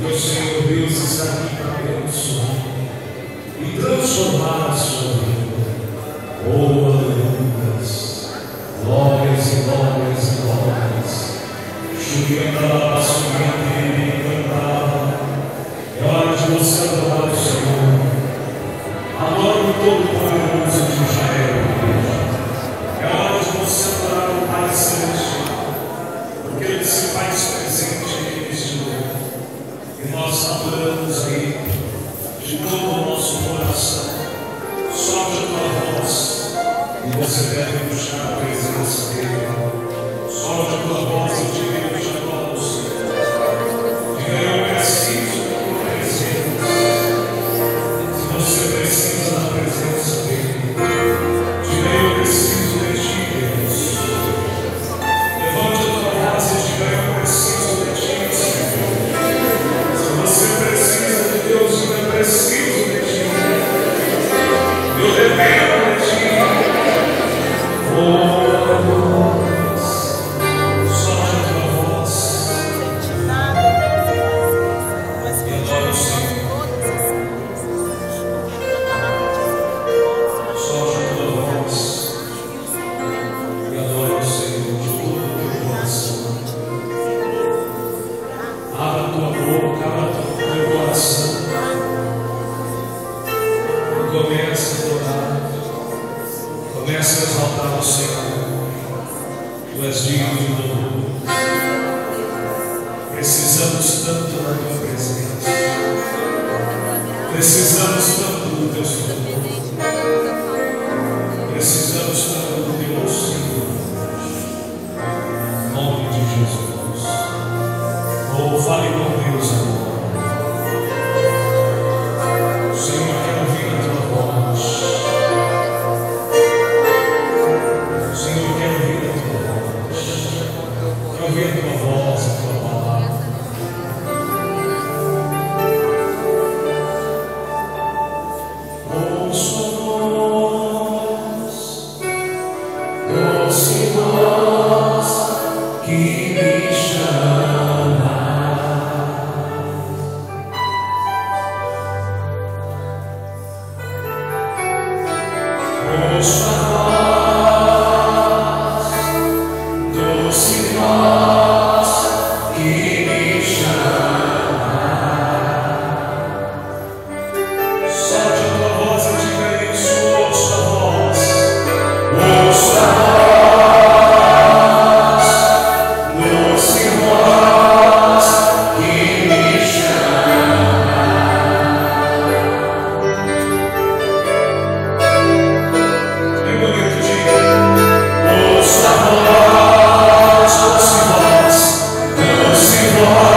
que o Senhor Deus está aqui para abençoar e transformar a sua vida. Oh, aleluias, glórias e glórias e glórias. Chuvendo a basculhante e cantada. É hora de você adorar o Senhor. Adore o Todo-Poderoso de Israel. É hora de você adorar o Pai Celestial, porque Ele se faz presente aqui neste lugar. E nós adoramos Ele de todo o nosso coração. Solte a tua voz e você deve buscar a presença dEle. Solte a tua voz e diga: eu te adoro, Senhor. Diga: eu preciso da tua presença. Se você precisa da presença dEle, diga: eu preciso de ti, Deus. Levante a tua voz e diga: eu preciso de ti, Senhor. Se você precisa de Deus, diga: eu preciso de ti. Eu dependo de ti. Oh, solte a tua voz e adore o Senhor. Solte a tua voz e adore o Senhor de todo o teu coração. Abra a tua boca, abra o teu coração. Comece a adorar. Comece a exaltar o Senhor. Tu és digno de louvor. Precisamos tanto da tua presença. Precisamos tanto do teu Senhor. Precisamos tanto do teu auxílio. Em nome de Jesus. Oh, fale com Deus agora. Senhor, quero ouvir a tua voz. Senhor, quero ouvir a tua voz. Quero ouvir a tua voz, a tua palavra. Ouça voz que me chama. Ouça doce voz que me chama. Solte a tua voz e diga isso. Ouça a voz. Ouça a voz. Doce voz que me chama. Bem bonito, diga. Ouça a voz, doce voz, doce voz.